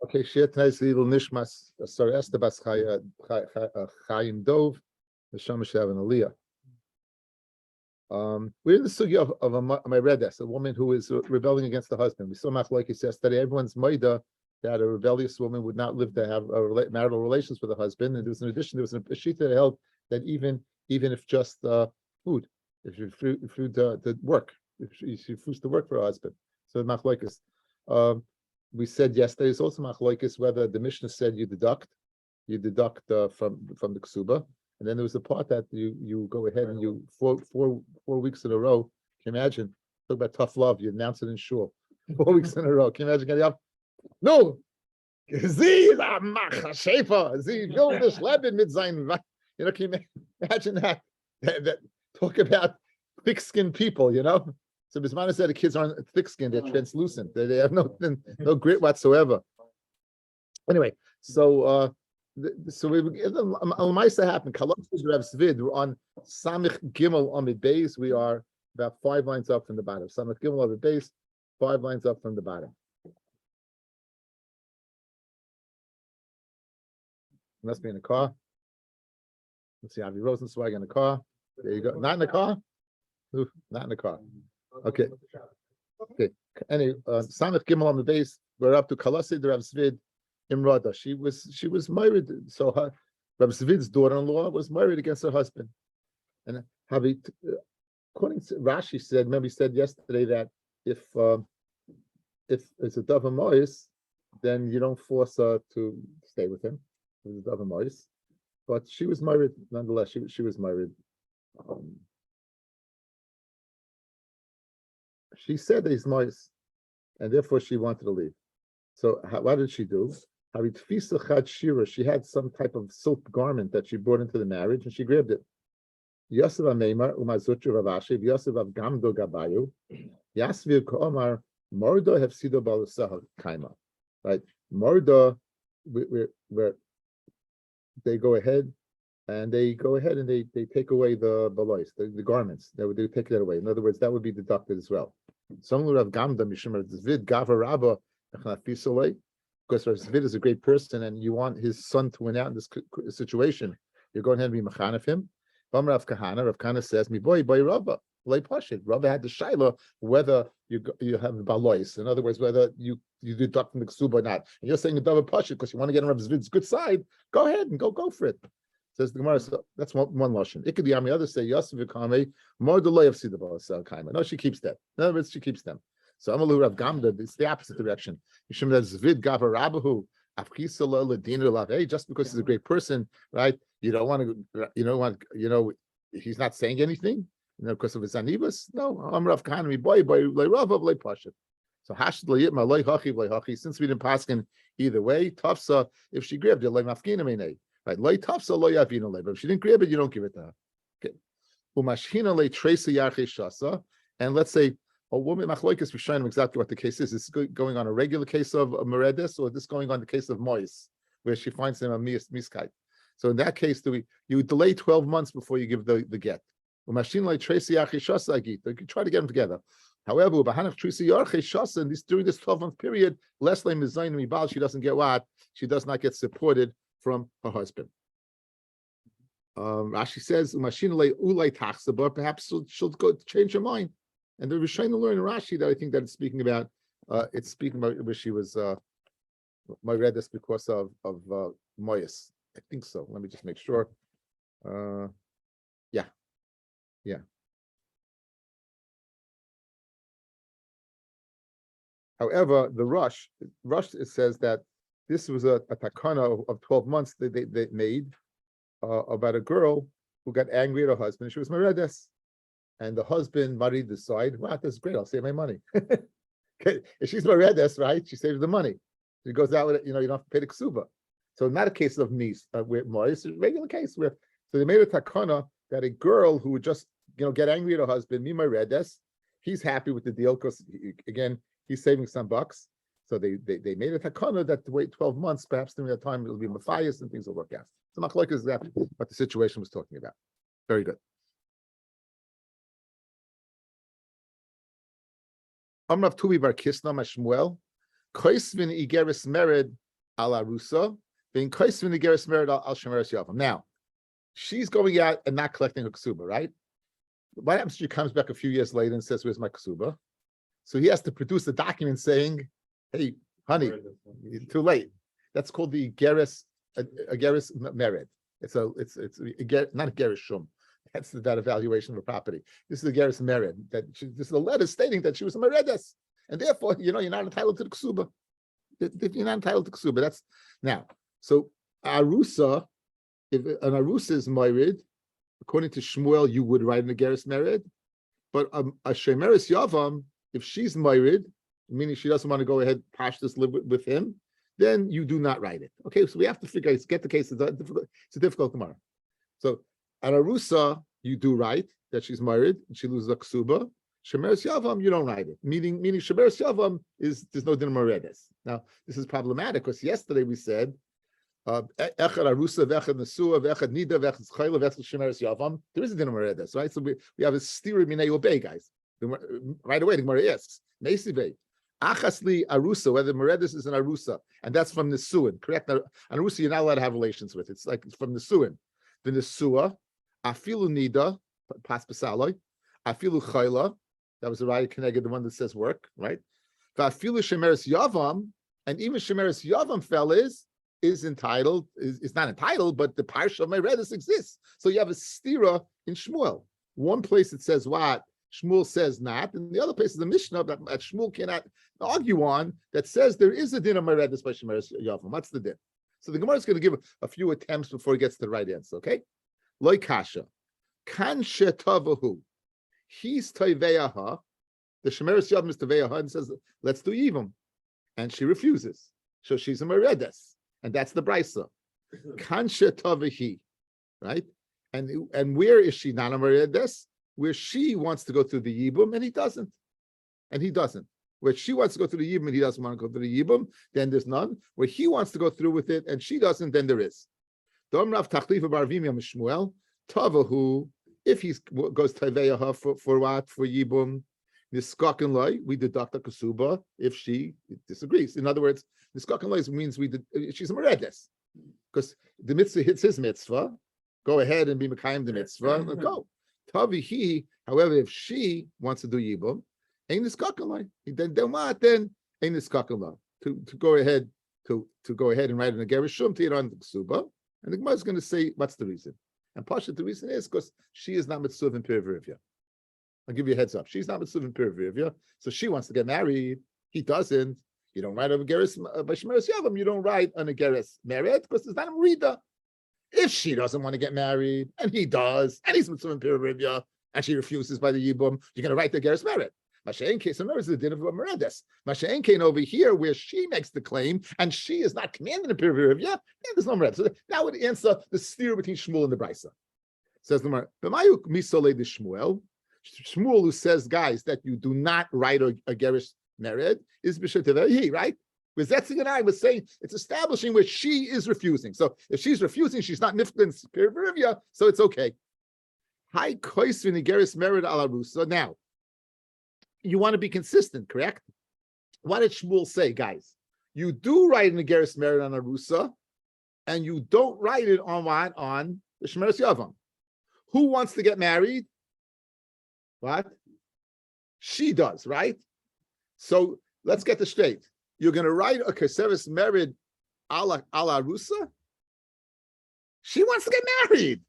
Okay, share tonight's little nishmas. Sorry, Esther Bas Chaim Dov, the Shamash have an Aliyah. We're in the sugya of a Meredes, a woman who is rebelling against the husband. We saw machlokes yesterday. Everyone's maida that a rebellious woman would not live to have marital relations with a husband. And there was an addition. There was a shita that held that even if just food, if you food to work, if she refused to work for a husband. So machlokes. We said yesterday it's also machlokes whether the Mishnah said you deduct from the ksuba. And then there was the part that you go ahead and you four weeks in a row. Can you imagine? Talk about tough love. You announce it in shul 4 weeks in a row. Can you imagine getting up? No, Sie Shefa, Sie will this Leben mit sein. You know, can you imagine that talk about thick-skinned people? You know, so Bismana said the kids aren't thick-skinned; they're translucent. They have no grit whatsoever. Anyway, so. So we Al-Maisa happened. We're on Samich Gimel Amid Beis. We are about 5 lines up from the bottom. Samich Gimel Amid Beis, 5 lines up from the bottom. Must be in the car. Let's see, Avi Rosenzweig in the car. There you go. Not in the car? Ooh, not in the car. Okay. Okay. Anyway, Samich Gimel Amid Beis. We're up to Kalasi Rav Zvid. Imrada, she was married, so her Rabbi Zvid's daughter-in-law was married against her husband. And according to Rashi said, remember he said yesterday that if it's a dava mois, then you don't force her to stay with him. It's a dava mois, but she was married nonetheless. She was married. She said that he's mois, and therefore she wanted to leave. So what did she do? She had some type of silk garment that she brought into the marriage, and she grabbed it. Yosef Ameimar Umazutru Ravashi Yosef of Gamdo Gabayu Yasvir Koomar Mordo Hefsido Balusah Kaima. Right, Mordo, where they go ahead and they take away the balois, the garments. They would take that away. In other words, that would be deducted as well. Some Rav Gamda Mishmer Zvid Gava Rabba. Because Rav Zvid is a great person and you want his son to win out in this situation, you're going ahead and be machan of him. Rav Kahana says, "Mi boy Rabba, lay pashit." Rabba had the shaila whether you have balois. In other words, whether you deduct from the ksuba or not. And you're saying a double pashit because you want to get on Rav Zvid's good side. Go ahead and go for it. Says the Gemara. So that's one lashon. Ikadiyami. Others say Yosef Vikame more delay of Sidabal Kaima. No, she keeps that. In other words, she keeps them. So Amalu Rav Gamda, it's the opposite direction. Yishim that Zvid Gava Rabahu Afkisala Ladina Lav. Hey, just because he's a great person, right? You don't want, he's not saying anything, because of his anivas. No, I'm Rav Kahana, boy, Rav of Pashat. So Hashd Layitma Lay Hachi Lay Hachi. Since we didn't paskin either way, Tafsa, if she grabbed it, Lay Mafkina Mene. Right, Lay Tafsa Lay Avina Lay. But if she didn't grab it, you don't give it to her. Okay. Umashhina Lay Tracy Yarche Shasa. And let's say a woman, machlokes, we're showing them exactly what the case is. Is this going on a regular case of a meredes, or this going on the case of mois, where she finds him a miskite? So in that case, you delay 12 months before you give the get. You can try to get them together. However, during this 12-month period, she doesn't get what? She does not get supported from her husband. Rashi says, perhaps she'll go change her mind. And the Rishonim learn in Rashi that I think that it's speaking about where she was Moredes because of Moyes. I think so. Let me just make sure. Yeah. However, the Rush it says that this was a takana of 12 months that they made about a girl who got angry at her husband. She was Moredes. And the husband, Mari, decide, wow, that's great, I'll save my money. Okay. If she's Moredes, right, she saves the money. She goes out with it, you don't have to pay the ksuba. So not a case of nis, with Mari, it's a regular case where, so they made a takana that a girl who would just, get angry at her husband, me Moredes, he's happy with the deal because, again, he's saving some bucks. So they made a takana that to wait 12 months, perhaps during that time, it'll be Matthias and things will work out. So machlokes is that what the situation was talking about. Very good. Amrav Tuvi Bar Kisna Mashmuel, Koisvin Igeris Mered al arusa, being kaisvin the geras merid al shemeres yavam. Now, she's going out and not collecting her ksuba, right? What happens if she comes back a few years later and says, "Where's my ksuba?" So he has to produce a document saying, "Hey, honey, too late." That's called the geras, a geras merid. It's not a geras shum. That's that evaluation of a property. This is a geras merid. This is a letter stating that she was a meredes, and therefore, you're not entitled to the ksuba. You're not entitled to ksuba. That's now. So arusa, if an arusa is married, according to Shmuel, you would write in a geras merid, but a shemeres yavam, if she's married, meaning she doesn't want to go ahead pashtus live with him, then you do not write it. Okay, so we have to get the case. It's a difficult tomorrow. So an arusa, you do write that she's married and she loses a ksuba. Shemeres yavam, you don't write it. Meaning shemeres yavam there's no din meredes. Now this is problematic because yesterday we said echad arusa v'echad nesua v'echad nida v'echad chayla v'echad shemeres yavam. There is a din meredes, right? So we have a stira minei obey, guys. Right away, the Gemara asks, Meisive, Achasli Arusa, whether Meredis is an Arusa, and that's from the Nesuin, correct? An Arusa you're not allowed to have relations with. It's like from the Nesuin. The Nesua, Afilu Nida, Pas Pasaloi, Afilu Chayla, that was the Raya Keneged, the one that says work, right? Afilu Shemeres Yavam, and even Shemeres Yavam fell is entitled, is not entitled, but the Parsha of Meredis exists. So you have a stira in Shmuel. One place it says what? Shmuel says not, and the other place is the Mishnah that Shmuel cannot argue on that says there is a din of Meredis by Shemeres Yavam. What's the din? So the Gemara is going to give a few attempts before he gets to the right answer. Okay, Loi Kasha, Kan Shetavahu, he's Taiveyaha. The Shemeres Yavam is Taiveyaha and says, "Let's do Yibum," and she refuses. So she's a Meredis, and that's the Brisa. Kan Shetavahi, right? And where is she not a Meredis? Where she wants to go through the Yibum and he doesn't. Where she wants to go through the Yibum and he doesn't want to go through the Yibum, then there's none. Where he wants to go through with it and she doesn't, then there is. Shmuel, Tavahu, if he goes Taveyaha for what? For Yibum, Niskakin Loi, we deduct a Kasuba if she disagrees. In other words, Niskakin Loi means she's a Meredes. Because the mitzvah hits his mitzvah, go ahead and be Mekayim the mitzvah, and go. Tavihi, however, if she wants to do Yibum, ain't this kakalai. Then ain't this kakalai to go ahead and write in a gerishum to on the ksuba. And the Gemara is going to say what's the reason. And Pasha, the reason is because she is not mitzuv in Pirvirivya. I'll give you a heads up. She's not mitzuv in Pirvirivya, so she wants to get married. He doesn't. You don't write on a geris by Shemeres Yavam. You don't write on a geris merit because there's not a merida. If she doesn't want to get married, and he does, and he's mitzvah in Pirivya, and she refuses by the Yibum, you're going to write the Geras Merit. Masha'en Kain, so remember, the din of Meredes. Masha'en Kain over here, where she makes the claim, and she is not commanding the Pirivya, there's no Meredes. So that would answer the steer between Shmuel and the Brisa. Says the Gemara, B'mayu misole de Shmuel, Shmuel who says, guys, that you do not write a Geras Merit, is B'shetevahi, right? Because that's the I was saying, it's establishing where she is refusing. So if she's refusing, she's not nifkin Pirivya, so it's okay. Hi koisvin igeris merid ala rusa. Now, you want to be consistent, correct? What did Shmuel say, guys? You do write an igeris merid on a rusa, and you don't write it on what? On the Shemeres Yavam. Who wants to get married? What? She does, right? So let's get this straight. You're going to write a Kesuvos merid ala rusa? She wants to get married.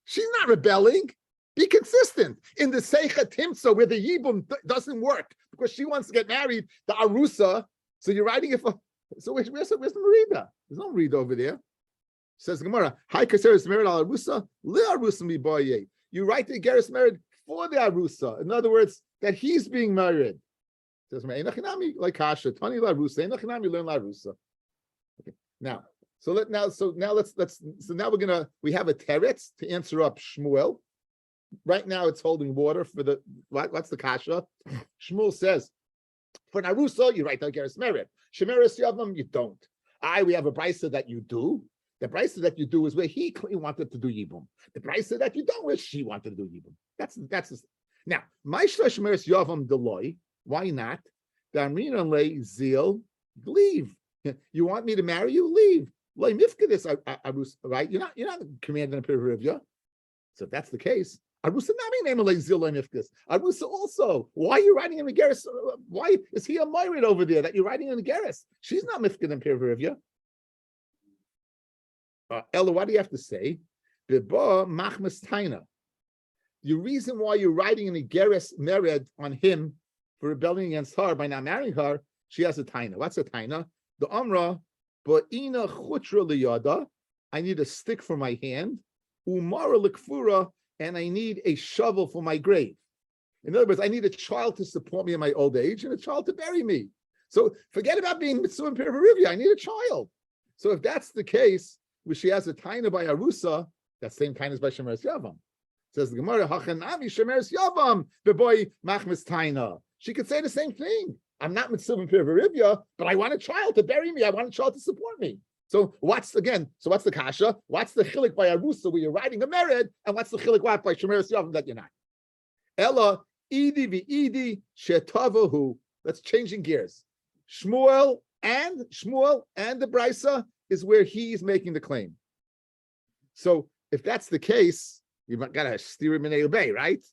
She's not rebelling. Be consistent. In the Seicha Timsa, where the Yibum doesn't work, because she wants to get married, the Arusa, so you're writing it for... So where's the Merida? There's no Merida over there. Says the Gemara, Hi Kesuvos merid ala rusa, li arusa mi boye. You write the Geras merid for the Arusa. In other words, that he's being married. Says like Kasha, Tani la Rusa, learn la Rusa. Okay. Now we have a teretz to answer up Shmuel. Right now it's holding water for the what's the Kasha? Shmuel says, for Narusa, you write the Geras merid. Shemeres Yavam, you don't. We have a brisa that you do. The brisa that you do is where he wanted to do Yibum. The brisa that you don't, where she wanted to do Yibum. That's now. Ma'ishla Shemeres Yavam Deloy. Why not? Damrina le zil, believe You want me to marry you? Leave. Right? You're not commanding a Pirivya. So if that's the case, Arusa nami name Mifkas. Arusa also. Why are you writing in the Geras? Why is he a myrid over there that you're writing in the Geras? She's not Mifkan and Pirivya. Ella, what do you have to say? Biba machmas taina. The reason why you're writing in the Geras mered on him for rebelling against her by not marrying her, she has a taina. What's a taina? The Amra, ba'ina chutra liyada. I need a stick for my hand. Umara likfura, and I need a shovel for my grave. In other words, I need a child to support me in my old age and a child to bury me. So forget about being mitzvah and pirivya. I need a child. So if that's the case, where she has a taina by Arusa, that same taina is by Shemeres Yavam. Says the Gemara, Hachanami Shemeres Yavam, beboy machmas taina. She could say the same thing. I'm not mitzvah and pirivya, but I want a child to bury me. I want a child to support me. So what's the kasha? What's the chilik by Arusa where you're writing a mered, and what's the chilik by Shemeres Yavam that you're not? Ella idi v'idi shetavahu. Let's changing gears. Shmuel and the Brisa is where he's making the claim. So if that's the case, you've got to steer him in obey, right?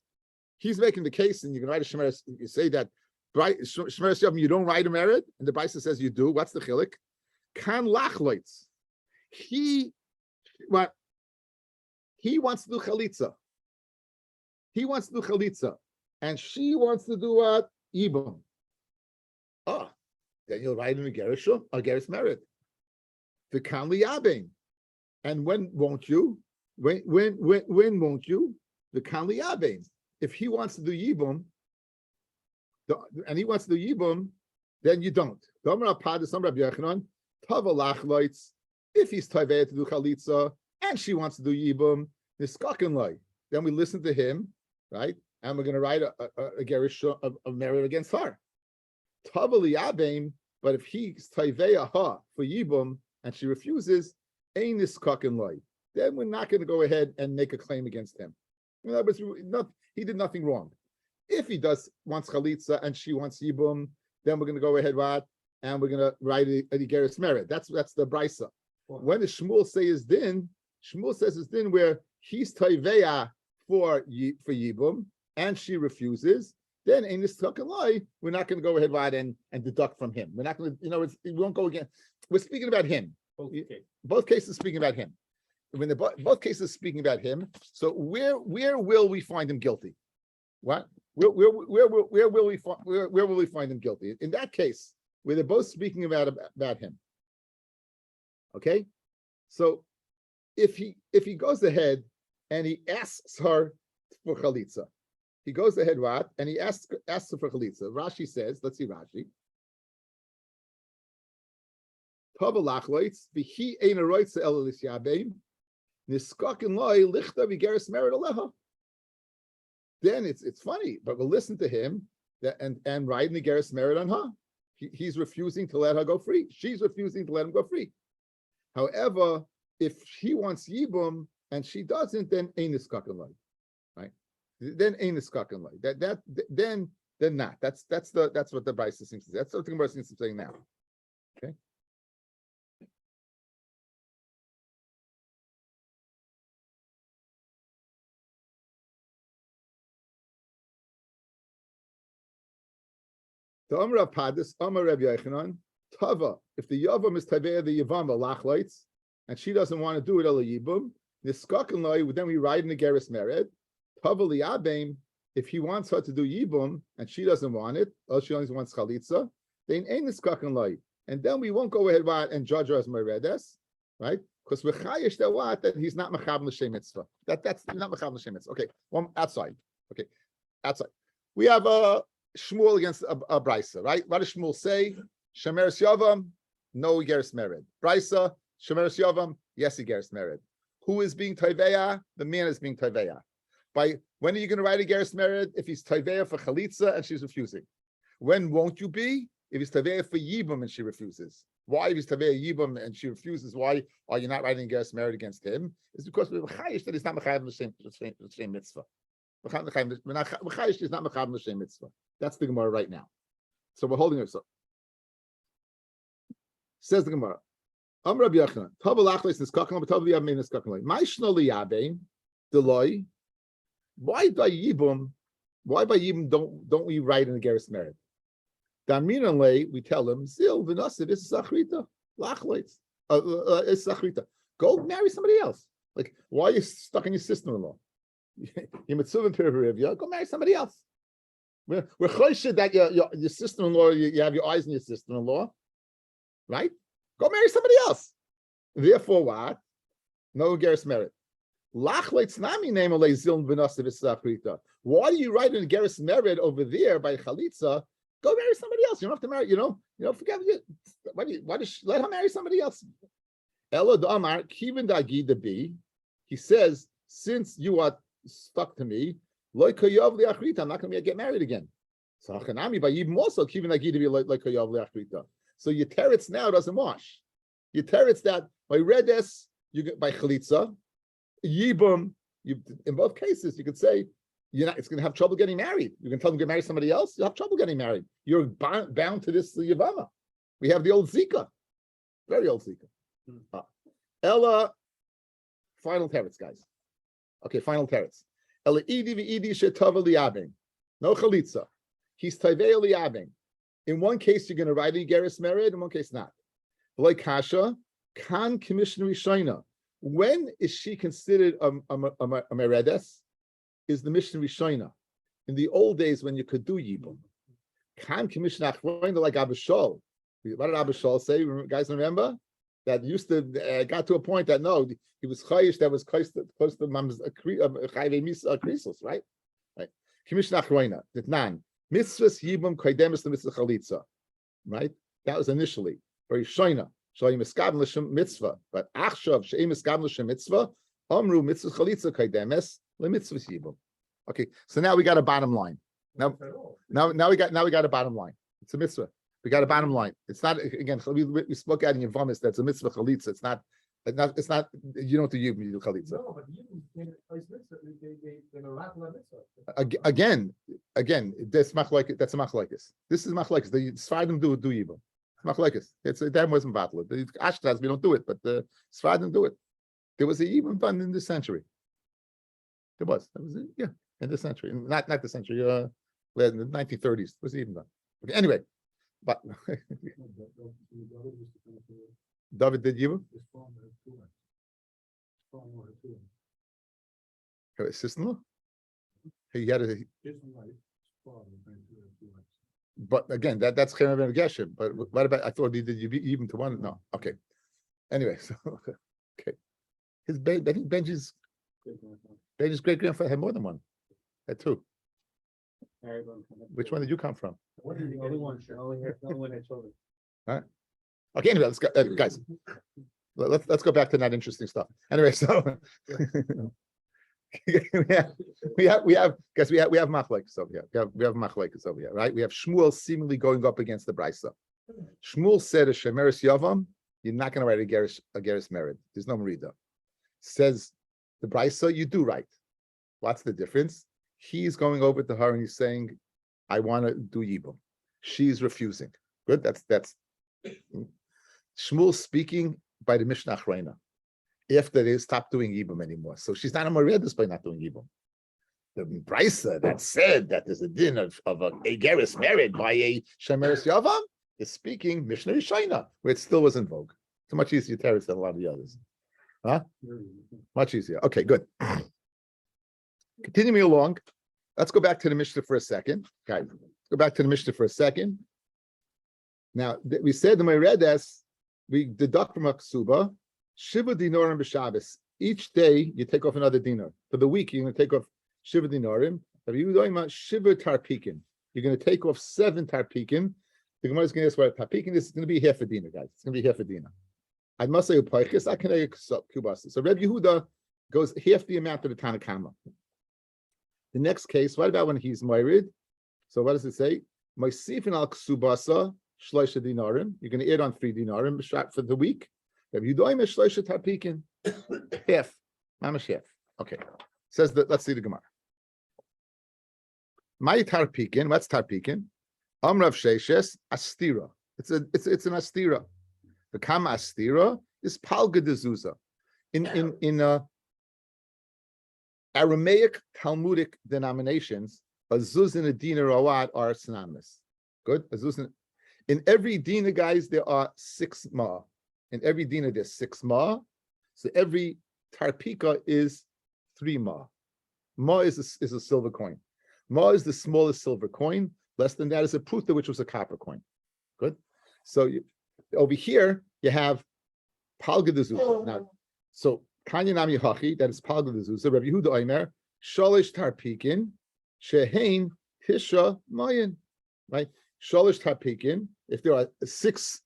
He's making the case, and you can write a Shemeres. You say that Shemeres Yavam, you don't write a mered, and the Brisa says you do. What's the chilik? Kan lachloitz. He wants to do chalitza. He wants to do chalitza, and she wants to do what? Ibum. Oh, then you'll write in a geras mered. The kan liyabein. And when won't you? When won't you? The kan liyabein. If he wants to do yibum, and he wants to do yibum, then you don't. If he's taveh to do chalitza and she wants to do yibum, then we listen to him, right? And we're going to write a gerish of merit against her. But if he's taveh for yibum and she refuses, then we're not going to go ahead and make a claim against him. In other words, he did nothing wrong. If he wants chalitza and she wants yibum, then we're going to go ahead, and we're going to write a geras mered. That's the brisa. When the Shmuel says din, Shmuel says it's din where he's taiveya for yibum and she refuses. Then in this talking lie, we're not going to go ahead and deduct from him. We're not going to, we won't go again. We're speaking about him. Both cases speaking about him. When both cases speaking about him, so where will we find him guilty? What? Where will we find him guilty? In that case, where they're both speaking about him. Okay, so if he goes ahead and he asks her for chalitza, he goes ahead and he asks her for chalitza. Rashi says, let's see Rashi. Then it's funny, but we'll listen to him and write in the geras mered on her. He's refusing to let her go free. She's refusing to let him go free. However, if he wants yibum and she doesn't, then ain't niskaken loy, right? Then ain't niskaken loy. Then not. That's what the Brisa seems to say. That's what the Gemara seems to say now. Okay. The Amar of Padis, Amar Rabbi Yochanan, Tava. If the Yavam is Taveh the Yavam lachlites, and she doesn't want to do it Ela Yibum, Niskaken loy. Then we write in the geras mered. Tava liyabeim. If he wants her to do Yibum and she doesn't want it, or she only wants chalitza, then ain't Niskaken loy. And then we won't go ahead and judge her as meredes, right? Because we're chayish that he's not mechab l'shem mitzvah. That's not mechab l'shem mitzvah. Okay, one outside. Okay, outside. We have Shmuel against a Brisa, right? What does Shmuel say? Shemeres Yavam, no geras mered. Brisa, Shemeres Yavam, yes, geras mered. Who is being Taiveya? The man is being Taiveya. By when are you going to write a geras mered? If he's Taiveya for Chalitza and she's refusing. When won't you be? If he's Taiveya for Yibum and she refuses. Why, if he's Taiveya Yibum and she refuses, why are you not writing a geras mered against him? It's because we're chayish that he's not mechayiv l'shem mitzvah. Chayish is not mechayiv l'shem mitzvah. That's the Gemara right now. So we're holding it. Says the Gemara. Rabbi Yochanan. Tavel achleis niskakan, but tavel yabim niskakan. My shno liyabein deloy. Why by yibum? Why by yibum don't we write in the Geras Mered? Daminanle, we tell him zil v'nasiv is sachrita lachleis is sachrita. Go marry somebody else. Like, why are you stuck in your sister-in-law? You're mitzvah perivia. Go marry somebody else. We're chosheh that your sister-in-law, you have your eyes on your sister-in-law, right? Go marry somebody else. Therefore, what? No Geras Mered. Lachleitz nami name alei ziln v'nasiv is sachrita. Why do you write in Geras Mered over there by chalitza? Go marry somebody else. You don't have to marry. Forget it. Why does let her marry somebody else? Elo d'amar kivin da'agi debi. He says, since you are stuck to me, loy koyav li'achrita. I'm not going to get married again. So hachanami by yibum also kivin da'agi debi loy koyav li'achrita. So your teretz now doesn't wash. Your teretz that by redes you get by chalitza, yibum. In both cases you could say it's going to have trouble getting married. You can tell them to get married somebody else. You'll have trouble getting married. You're bound to this yavama. We have the old zika, very old zika. Ella, final teretz, guys. Okay, final teretz. Ella idi v'idi shetava liyabing. No chalitza. He's tavei liyabing. In one case, you're going to write in Geras Mered. In one case, not. Like kasha, kan commissioner rishayna. When is she considered a meredes? Is the Mishnah Rishona. In the old days when you could do Yibum. Kan commission achroina like Abba Shol. What did Abba Shol say? Guys, remember? That used to, got to a point that no, he was chayish, that was close to Mam's krisos, right? Right. Commission achroina. Ditnan. Mitzvahs Yibum koidemis the mitzvah chalitza. Right? That was initially. Very Rishona. Shoyim eskab l'shem mitzvah. But achshav she'im eskab l'shem mitzvah. Amru mitzvah chalitza koidemis. Okay, so now we got a bottom line. Now we got a bottom line. It's a mitzvah. We got a bottom line. It's not, again, we spoke out in Yavamis, that's a mitzvah chalitza. It's not. You don't do yibum, you do chalitza. No, but again, that's machlekes. That's a machlekes. This is machlekes. The Sfardim do yibum. Machlekes. That wasn't battle. The Ashkenaz, we don't do it, but the Sfardim do it. There was a yibum done in this century. There was. That was it. Yeah, in this century. Not the century, in the 1930s. It was even done. Okay, anyway, but David did Yibum? His sister-in-law? He had a. But again, that's Chema ben Geshem. But what about? I thought he did Yibum to one. No. Okay. Anyway, so okay. I think Benji's great grandfather had more than one. Had two. Which one did you come from? The only one. The only one had children. All right. Okay. Anyway, let's go, guys. Let's go back to that interesting stuff. Anyway, so we have machlekes over here. We have machlekes over here, right? We have Shmuel seemingly going up against the Brisa. Shmuel said a shemeres yavam. You're not going to write a geras mered. There's no merida. Says the Brisa, you do right. What's the difference? He's going over to her and he's saying, I want to do Yibum. She's refusing. Good. That's Shmuel speaking by the Mishnah Achrayna. After they stop doing Yibum anymore. So she's not a Moredas by not doing Yibum. The Brisa that said that there's a din of a geras mered by a shemeres yavam is speaking Mishnah Rishayna, where it still was in vogue. It's a much easier teretz than a lot of the others. Huh? Much easier. Okay, good. Continuing along, let's go back to the Mishnah for a second. Guys, let's go back to the Mishnah for a second. Now, we said the Meredes, we deduct from a ksuba, Shiva dinarim b'Shabbos. Each day, you take off another dinar. For the week, you're going to take off Shiva dinarim. If you're talking about Shiva tarpikin, you're going to take off 7 tarpikin. The Gemara is going to ask what a tarpikin is. It's going to be half a dinar, guys. It's going to be half a dinar. I must say, I can kubasa. So Reb Yehuda goes half the amount of the Tanakama. The next case, what about when he's married? So what does it say? My sifin al ksubasa shloisha dinarim. You're going to add on 3 dinarim for the week. Reb Yehuda is shloisha tarpikin. Half. Mamash half. Okay. Says that. Let's see the Gemara. My tarpikin. What's tarpikin? Amrav sheishes astira. It's an astira. The kama astira is palga de zuzah. In Aramaic Talmudic denominations, a zuz and a dinar awad are synonymous. Good. In every dinar, guys, there are 6 ma. In every dinar, there's 6 ma. So every tarpika is 3 ma. Ma is a silver coin. Ma is the smallest silver coin. Less than that is a pruta, which was a copper coin. Good. So over here you have palga de zuzah. Now, so Kanya Nami Hachi, that is Palga de Zuzah, Rabbi Yehuda Omer, Shalish Tarpikin, Shehain Tisha Mayan. Right? Shalish Tarpikin, if there are six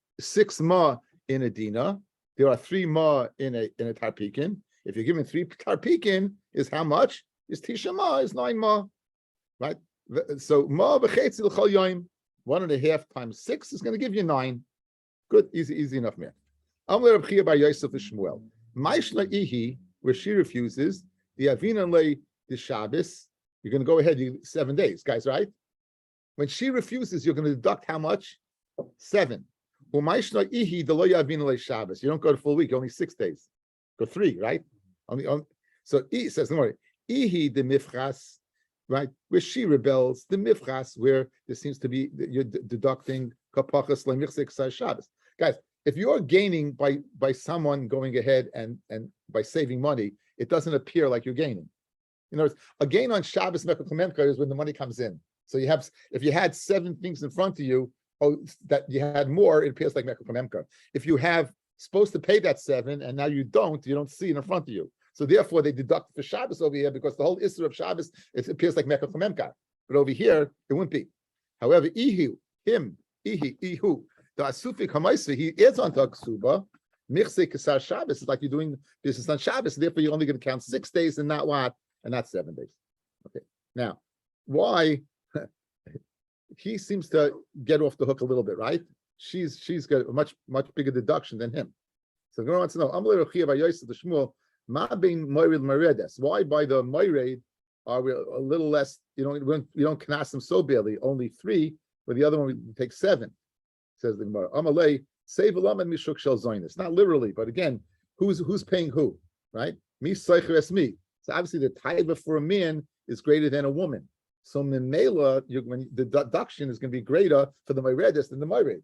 ma in a dina, there are 3 ma in a tarpikin. If you're given 3 tarpikin, is how much? Is Tisha ma, is 9 ma. Right? So ma b'chetzi l'chol yoim, 1.5 times 6 is going to give you 9. Good, easy enough, man. Amar Rabbi Chia bar Yosef Shmuel. Maishla ihi, where she refuses, the avina le the Shabbos, you're going to go ahead, 7 days, guys, right? When she refuses, you're going to deduct how much? 7. Maishla ihi the lo avina le Shabbos. You don't go to full week, only 6 days. Go 3, right? So he says, no, ihi the mifchas, right? Where she rebels, the mifchas, where there seems to be you're deducting kapachas le michsek Shabbos, guys. If you're gaining by someone going ahead and by saving money, it doesn't appear like you're gaining. In other words, a gain on Shabbos Mekach is when the money comes in. So if you had 7 things in front of you, that you had more, it appears like Mekach. If you have supposed to pay that 7 and now you don't see it in front of you. So therefore they deduct for Shabbos over here because the whole issue of Shabbos, it appears like Mekach. But over here, it wouldn't be. However, ihu, him, ihu. The Asufik Hamaisa, he is on Taksuba. Michse Kesar Shabbos is like you're doing business on Shabbos, therefore you're only going to count 6 days and not what? And not 7 days. Okay. Now, why he seems to get off the hook a little bit, right? She's got a much bigger deduction than him. So the Gemara wants to know, Amalei Rechia by Yosef the Shmuel, Ma bein Moirid Maredes. Why by the Moirid are we a little less, you don't knas them so badly, only 3, but the other one we take 7. Says the Gemara, Amalei, save alam and mishuk shel zoinus. Not literally, but again, who's paying who, right? Me seicher es me. So obviously the taiva for a man is greater than a woman. So memela, when the deduction is going to be greater for the Moiredes than the Moired.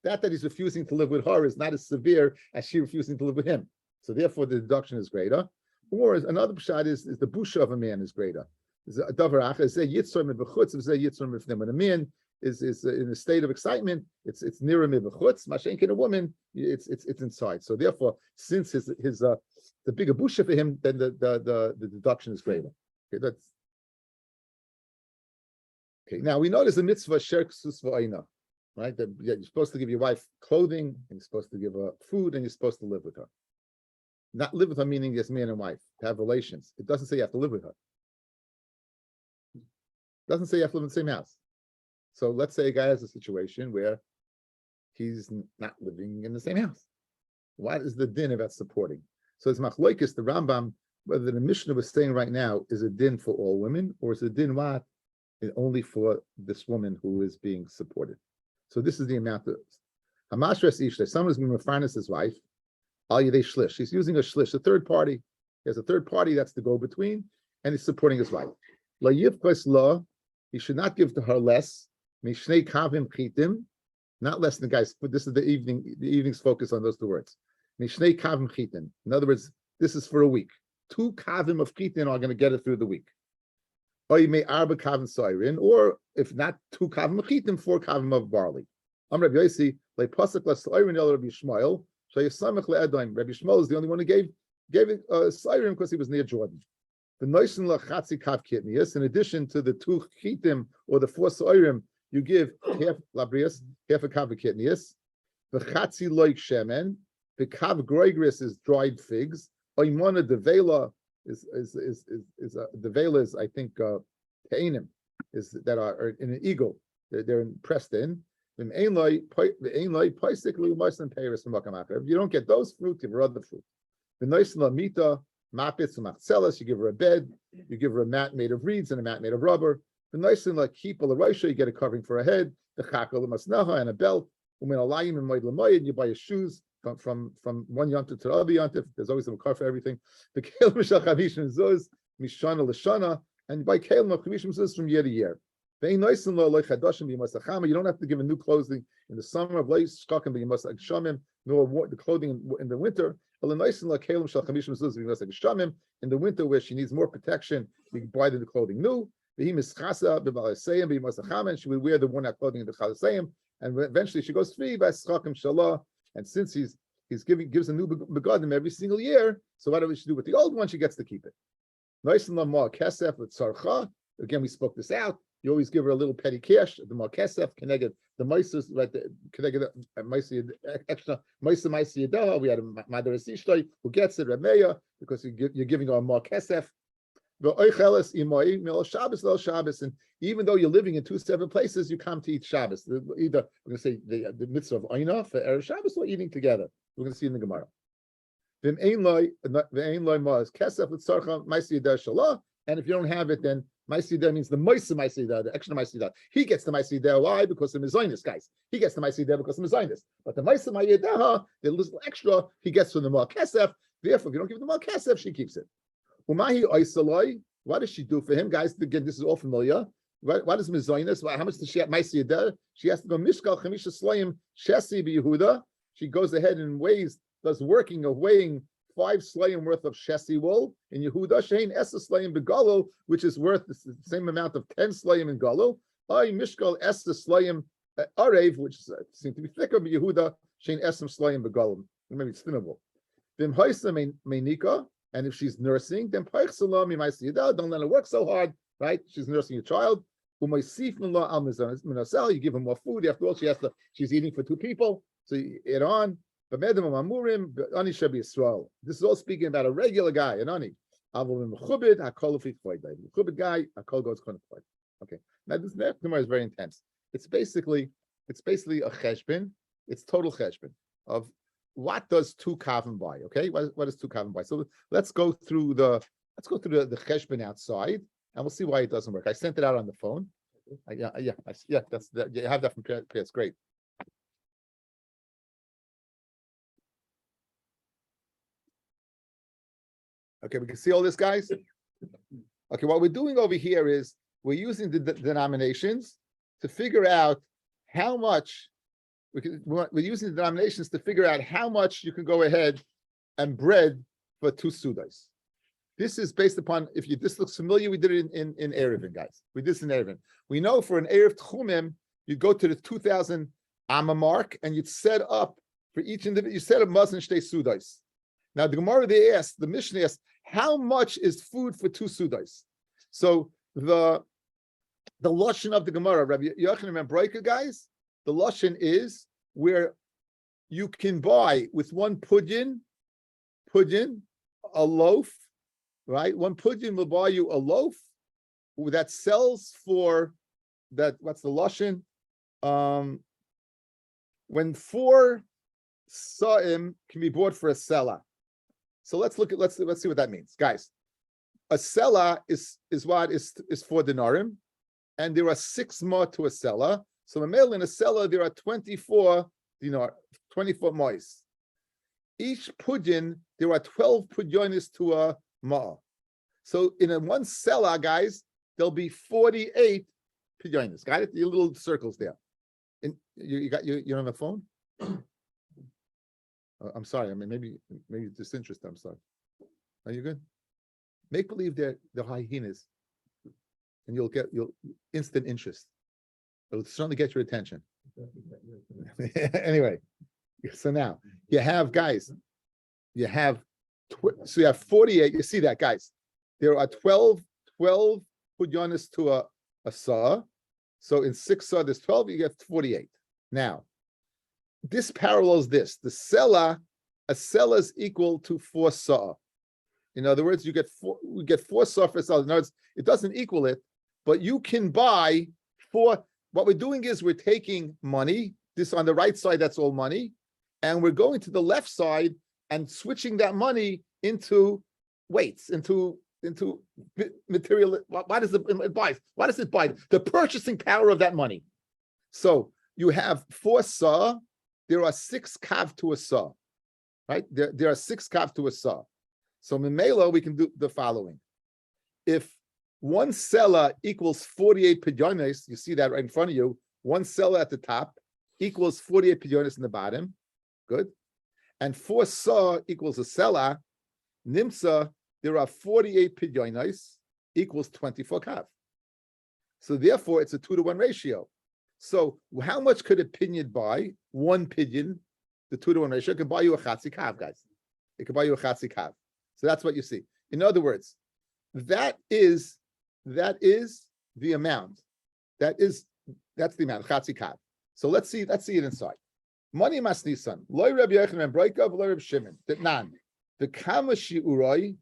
That he's refusing to live with her is not as severe as she refusing to live with him. So therefore the deduction is greater. Or another pshat is the busha of a man is greater. When a man is in a state of excitement, it's nearer mibachutz. Mashenk in a woman, it's inside. So therefore, since his the bigger busha for him, then the deduction is greater. Okay, that's okay. Now we know there's a mitzvah sher ksus v'ayna, right? That you're supposed to give your wife clothing, and you're supposed to give her food, and you're supposed to live with her. Not live with her meaning just man and wife to have relations. It doesn't say you have to live with her. It doesn't say you have to live in the same house. So let's say a guy has a situation where he's not living in the same house. What is the din about supporting? So it's machloikis, the Rambam, whether the Mishnah was saying right now is a din for all women, or is a din what? Only for this woman who is being supported. So this is the amount of Hamashras Ishta. Someone who's been refined his wife, Al Yedei Shlish. He's using a shlish, a third party. He has a third party that's the go-between, and he's supporting his wife. La Yivkos La, he should not give to her less. Mishnei Kavim Chitim, not less than guys. But this is the evening's focus on those 2 words. Mishnei Kavim Chitim. In other words, this is for a week. 2 kavim of chitin are going to get it through the week. Or you may arba kavim soirin, or if not 2 kavim of chitin, 4 kavim of barley. I'm Rabbi Yossi, like pasuk la soirin el Rabbi Shmuel. Shayisamach le'edaim. Rabbi Shmuel is the only one who gave it soirin because he was near Jordan. The noisin la chatzi kav kitnius. In addition to the 2 chitim or the 4 soirim, you give half labrius, half a kav kitnius. The chatzi loik shemen. The kav groigris is dried figs. Oimona devela is devela is I think teinim is that are in an eagle. They're pressed in. If you don't get those fruit, give her other fruit. The nice lamita mapitz machzelas, you give her a bed, you give her a mat made of reeds and a mat made of rubber. The nice keep a raisha, you get a covering for a head. The chakal masnaha and a belt. And you buy your shoes from one yontif to the other yontif. There's always a car for everything. The kelim mishal chamishim zuz mishana l'shana, and you buy kelim of chamishim zuz from year to year. You don't have to give a new clothing in the summer of lice shkakim, but you must shamim nor the clothing in the winter. In the winter where she needs more protection, you can buy the clothing new. And she would wear the worn out clothing in the chalasayim, and eventually she goes free by schakim shalah. And since he's gives a new begadim every single year, so whatever she do with the old one, she gets to keep it. Again, we spoke this out. You always give her a little petty cash. The markesef connected the mices, right? Connected extra mice yadaha. We had a mother asishtay who gets it, Rameya, because you're giving her a markesef. And even though you're living in 2 separate places, you come to eat Shabbos. Either we're going to say the mitzvah of Oina for Erev Shabbos or eating together. We're going to see in the Gemara. And if you don't have it, then Maisida means the Moisa Maisida, the extra Maisida. He gets the Maisida. Why? Because of Mizainis, guys. He gets the Maisida because of Mizainis. But the Maisa Maisida, the little extra, he gets from the Malkesef. Therefore, if you don't give the Malkesef, she keeps it. Umahi Oisaloi, what does she do for him? Guys, again, this is all familiar. What is Mizainis? How much does she have Maisida? She has to go Mishkal Chamisha Slayim Shesi B'Yehuda. She goes ahead and does working of weighing 5 slayim worth of shesi wool in Yehuda, shein esa slayim begalo, which is worth the same amount of 10 slayim in Galo. Ay mishkal esa slayim arev, which seems to be thicker, but Yehuda, shein esam slayim begalo. Maybe it's thinnable. Vim haisa meinika, and if she's nursing, then paich salami ma'asiyada, don't let her work so hard, right? She's nursing a child. Umaysif minla al minasel, you give her more food. After all, she's eating for 2 people, so you add on. This is all speaking about a regular guy, an ani. Mechubid guy, okay. Now this Gemara is very intense. It's basically a cheshbon. It's total cheshbon of what does 2 kavim buy. Okay, what does 2 kavim buy? So let's go through the cheshbon outside, and we'll see why it doesn't work. I sent it out on the phone. You have that from It's great. Okay, we can see all this, guys. Okay, what we're doing over here is we're using the denominations to figure out how much we're using the denominations to figure out how much you can go ahead and bread for 2 sudas. This is based upon, if this looks familiar, we did it in Erevin, guys. We did this in Erevin. We know for an Erev Tchumim, you go to the 2,000 Amma mark and you'd set up for each individual, you set up Mazan Shtei Sudas. Now the Gemara the Mishnah asks, how much is food for 2 sudas? So the lashon of the Gemara, Rabbi Yochanan and Breika, guys, the lashon is where you can buy with 1 pudyin, a loaf, right? 1 pudyin will buy you a loaf that sells for that. What's the lashon? When 4 sa'im can be bought for a selah. So let's see what that means, guys. A selah is 4 denarim, and there are 6 more to a selah. So in a selah there are 24 dinar, 24 mois. Each pudyin there are 12 pudyonis to a ma. So in a 1 selah, guys, there'll be 48 pudyonis. Got it? Your little circles there. And you're on the phone. I'm sorry. I mean, maybe disinterested. I'm sorry. Are you good? Make believe they're hyenas, and you'll instant interest. It'll certainly get your attention. Anyway, so now you have, guys. You have 48. You see that, guys? There are 12 pudyonis to a saw. So in 6 saw, there's 12. You get 48. Now, this parallels this. A selah is equal to 4 saw. In other words, we get 4 saw for a selah. In other words, it doesn't equal it, but you can buy 4. What we're doing is we're taking money. This on the right side, that's all money, and we're going to the left side and switching that money into weights, into material. What does it buy? What does it buy? The purchasing power of that money. So you have 4 saw there are 6 kav to a saw, right? There are 6 kav to a saw. So Mimela, we can do the following. If 1 sela equals 48 pidyonis, you see that right in front of you, 1 sela at the top equals 48 pidyonis in the bottom. Good. And 4 saw equals a sela. Nimsa, there are 48 pidyonis equals 24 kav. So therefore, it's a 2-to-1 ratio. So how much could a pidyon buy? 1 pidyon, the 2-to-1 ratio, could buy you a chatzi kav, guys. It could buy you a chatzi kav. So that's what you see. In other words, that is the amount. That's the amount, chatzi kav. So let's see it inside. Money mas nisan. Loy Rabbi Yochanan and Breikav, loy Rabbi Shimon. That nan. The kama shi'uroi.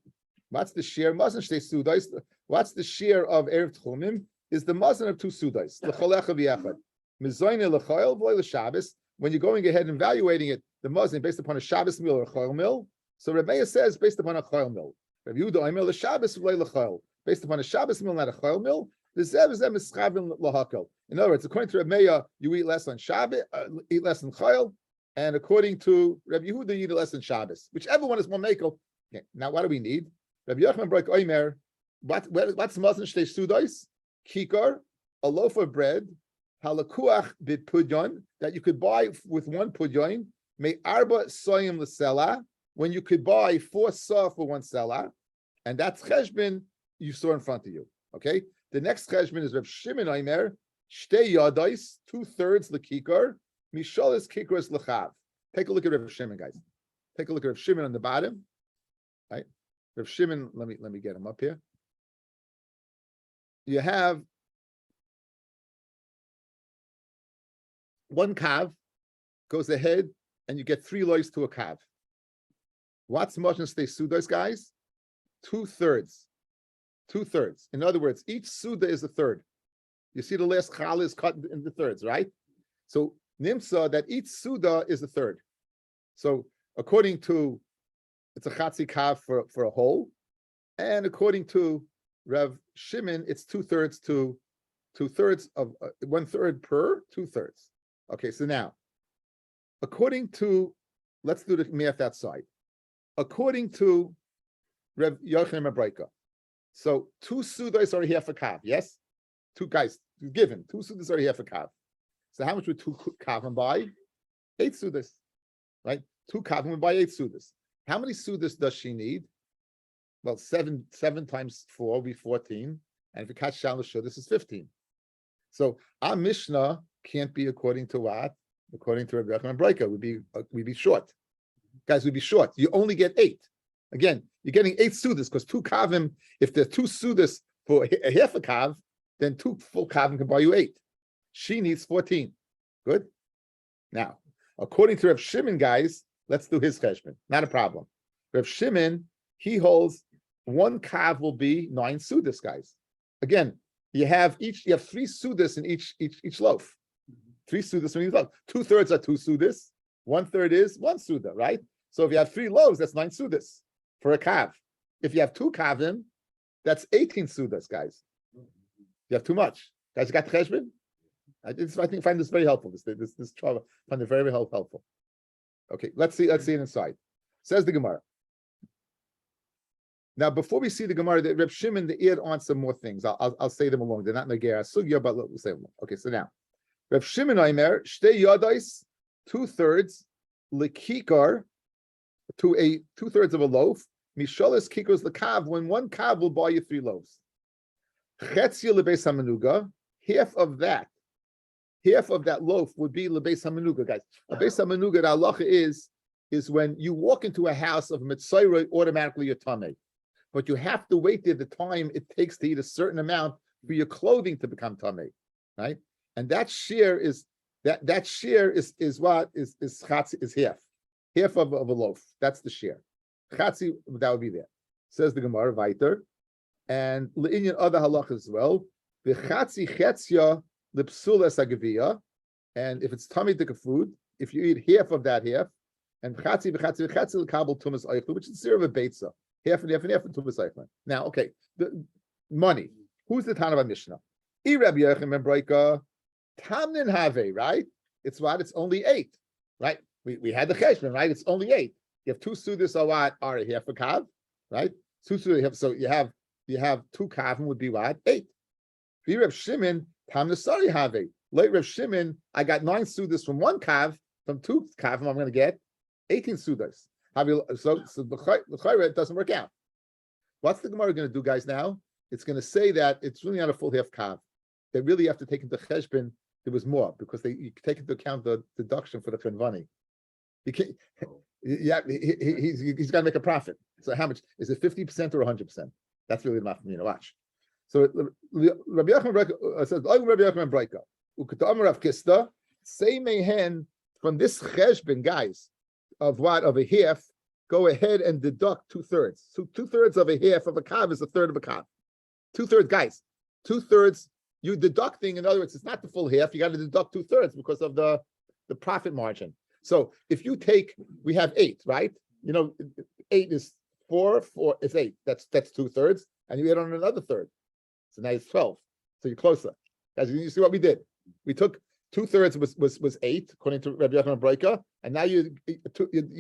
What's the share? Mazan shtei sudais. What's the share of erev tchumim? Is the mazan of 2 sudais. L'cholecha v'yachad. Mizoyne l'choyel v'loy l'shabbos. When you're going ahead and evaluating it, the mazan based upon a Shabbos meal or a choyel meal. So Rabbi says based upon a choyel meal. Rabbi Yehuda oimer l'shabbos v'loy l'choyel. Based upon a Shabbos meal, not a choyel meal. The zev is mischavin l'hakel. In other words, according to Rabbi, you eat less on Shabbat, eat less on Chayil, and according to Rabbi Yehuda, you eat less on Shabbos. Whichever one is more mekel. Okay, now, what do we need? Rabbi Yochanan broke oimer. What's mazon shtei sudos? Kikar, a loaf of bread, halakuach bit pudyon that you could buy with 1 pudyon. May arba soyim l'sela, when you could buy 4 saw for 1 sela, and that's cheshbon you saw in front of you. Okay. The next cheshbon is Rav Shimon Oimer, shtei yadais, 2/3 lekikar, mishalis kikros lechav. Take a look at Rav Shimon, guys. Take a look at Rav Shimon on the bottom. Right? Rav Shimon, let me get him up here. You have 1 kav goes ahead, and you get 3 lois to a kav. What's motion stay sudos, guys? 2/3. 2/3. In other words, each suda is a third. You see the last chal is cut into thirds, right? So nimsa that each suda is a third. So according to, it's a chatzi kav for a whole, and according to Rav Shimon, it's 2/3 to 2/3 of 1/3 per 2/3. Okay, so now, according to, let's do the math outside. According to Rav Yochanan Mabraika, so 2 sudas are half a kav, yes? 2 guys, given, 2 sudas are half a kav. So how much would 2 kavim buy? 8 sudas, right? 2 kavim would buy 8 sudas. How many sudas does she need? Well, 7 times 4 will be 14. And if you catch shalosh, this is 15. So our Mishnah can't be according to what? According to Rabbi Yochanan Breika, we'd be short. Guys, we'd be short. You only get 8. Again, you're getting 8 sudas because 2 kavim, if there's 2 sudas for a half a kav, then 2 full kavim can buy you 8. She needs 14. Good? Now, according to Rav Shimon, guys, let's do his cheshbon. Not a problem. Rav Shimon, he holds 1 kav will be 9 sudas, guys. Again, you have 3 sudas in each loaf. 3 sudas in each loaf. 2/3 are 2 sudas. 1/3 is 1 suda, right? So if you have 3 loaves, that's 9 sudas for a kav. If you have 2 kavim, that's 18 sudas, guys. You have too much. Guys, you got cheshbon? I find this very helpful. This trouble, I find it very, very helpful. Okay, let's see it inside. Says the Gemara. Now, before we see the Gemara, the Reb Shimon, the add on some more things. I'll say them along. They're not Nagera Sugya, but we'll say them. Okay, so now, Reb Shimon Aimer, Shtei Yadais, 2/3, Lekikar, to a 2/3 of a loaf, Mishalis Kikos Lekav, when 1 kav will buy you 3 loaves. Chetzia Lebeis HaMenuga, half of that loaf would be Lebeis HaMenuga, guys. A Beis HaMenuga, the halacha is when you walk into a house of Mitzayra, automatically you're tamei. But you have to wait there the time it takes to eat a certain amount for your clothing to become tamei, right? And that share is what is chatzi, is half of a loaf. That's the share. Chatzi, that would be there. Says the Gemara weiter, and le'inyan other halachas as well. The chatzi chetzia lepsulas agavia, and if it's tummy tika food, if you eat half of that half, and chatzi lekabel tumas eichel, which is zero of a beitza, half and tumas eichel. Now, okay, the money. Who's the Tana of Mishnah? I Rabbi Yochanan ben Breika, Tamnin have, right? It's what? It's only 8. right? We had the cheshbon, right? It's only 8. You have 2 sudas are what? Are a half a kav, right? 2 sudas, so you have 2 kavim would be what? 8. Rav Shimon, Tam Nasari have 8. Late Rav Shimon, I got 9 sudas from 1 kav, from 2 kavim, I'm going to get 18 sudas. So the it doesn't work out. What's the Gemara going to do, guys, now? It's going to say that it's really not a full half kav. They really have to take into cheshbon there was more, because you take into account the deduction for the chenvani. You can't, he's got to make a profit. So how much? Is it 50% or 100%? That's really enough for me to watch. So Rabbi Yochanan says, Rabbi Yochanan Breika, Uk'ta'amar Rav Kista, say mehen from this cheshbon, guys, of what? Of a half, go ahead and deduct 2/3. So 2/3 of a half of a kav is a third of a kav. 2/3, guys. 2/3, you deducting, in other words, it's not the full half, you got to deduct 2/3 because of the profit margin. So if you take, we have 8, right? 8 is 4, is 8. That's 2/3, and you add on another third. So now it's 12. So you're closer. Guys, you see what we did? We took 2/3 was 8, according to Rabbi Yochanan Breika, and now you're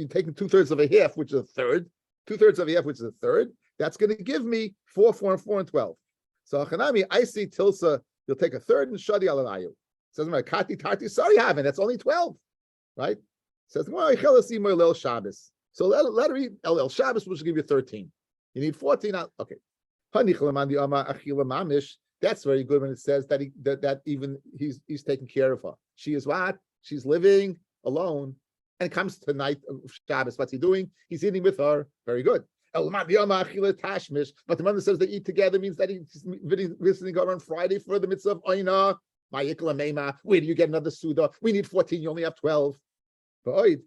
taking 2/3 of a half, which is a third. 2/3 of a half, which is a third. That's going to give me 4, 4, and 4, and 12. So Hanami, I see Tilsa, you'll take a third and Shadi Alanayu. Says Kati Tarti, sorry, having that's only 12, right? Says well, Shabbos. So let her read El Shabbos, which will give you 13. You need 14. Okay. That's very good when it says that that even he's taking care of her. She is what? She's living alone, and it comes to night of Shabbos. What's he doing? He's eating with her. Very good. But the mother says they eat together means that he's visiting her on Friday for the mitzvah of Oina. Where do you get another Suda? We need 14, you only have 12. But you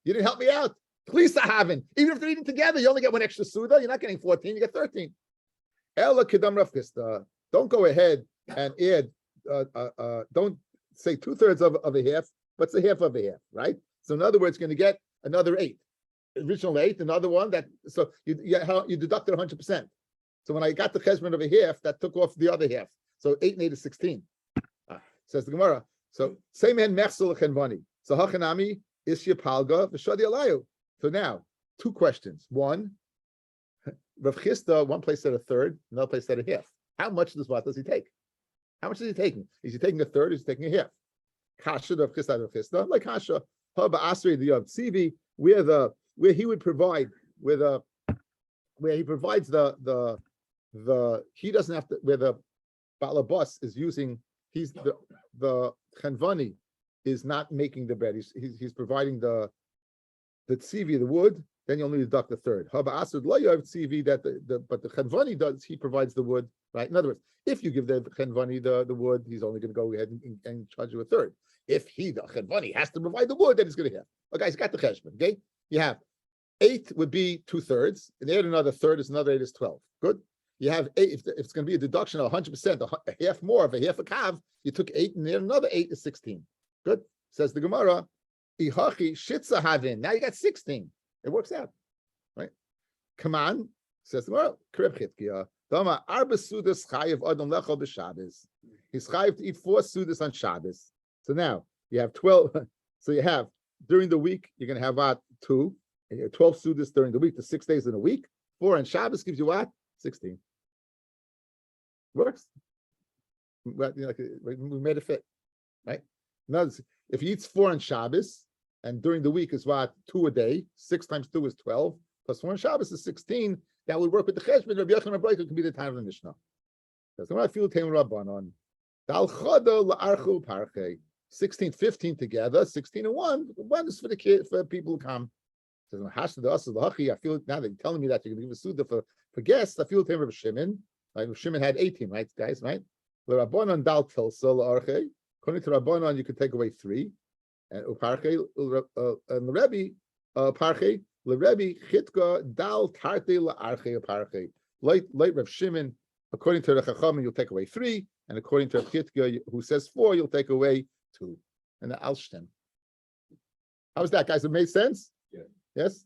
didn't help me out. Please haven't. Even if they're eating together, you only get 1 extra Suda. You're not getting 14, you get 13. Don't go ahead and add, don't say 2/3 of a half, but it's a half of a half, right? So in other words, you're going to get another 8. Original 8, another one so you deducted 100%. So when I got the cheshbon of a half, that took off the other half. So 8 and 8 is 16. Says the Gemara. So same man mechsel chenvani. So hachanami is palga v'shadi alayu. So now 2 questions. One, Rav Chisda, one place said a third, another place said a half. How much does he take? How much is he taking? Is he taking a third? Is he taking a half? Kasha Rav Chisda, like Kasha haba asri the of tzivi, where he would provide where he provides the he doesn't have to, where the balabas is using, he's the chenvani is not making the bread, he's providing the tzivi, the wood, then you only deduct a third. Haba asud lo yav tzivi, but the chenvani does, he provides the wood, right? In other words, if you give the chenvani the wood, he's only going to go ahead and charge you a third. If the chenvani has to provide the wood, then he's going to have. Okay, he's got the cheshbon. Okay, you have 8 would be 2/3, and add another third is another 8 is 12. Good. You have 8. If it's going to be a deduction of 100%, a half more of a half a kav, you took 8 and add another 8 is 16. Good. Says the Gemara, Ihachi shitza havin. Now you got 16. It works out, right? Come on, says the Gemara. Kreb chitkia. Dama arba sudas chayiv adam lechol b'Shabbos. He's chayiv to eat 4 sudas on Shabbos. So now you have 12. So you have during the week you're going to have what 2. And you have 12 sudas during the week, the 6 days in a week. 4 on Shabbos gives you what? 16. Works. But we made it fit, right? Now, if he eats 4 on Shabbos, and during the week is what 2 a day, 6 times 2 is 12, plus 4 on Shabbos is 16. That would work with the cheshbon. Rabbi Yochanan Breika can be the time of the Mishnah. That's what I feel. Taim Rabbanon. Dal chada la'archu parche. 16, 15 together. 16 and 1. 1 is for the kid, for people who come. Says I feel now that you're telling me that you're going to give a suda for guests. I feel the Rabbi Shimon. Like Shimon had 18, right, guys, right? The Rabbanon dal tilsa la'arche. According to Rabbanon, you could take away 3. And uparche and the Rebbe parche the Rebbe chitka dal tarte la'arche parche. Like Rav Shimon, according to the Chacham, you'll take away 3, and according to Rav Chitka, who says 4, you'll take away 2. And the Alshtem. How's that, guys? It made sense? Yeah. Yes?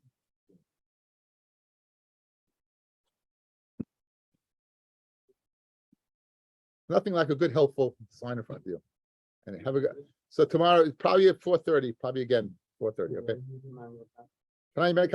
Nothing like a good, helpful sign in front of you. And have a good. So tomorrow, probably at 4:30, probably again, 4:30, okay? Can I make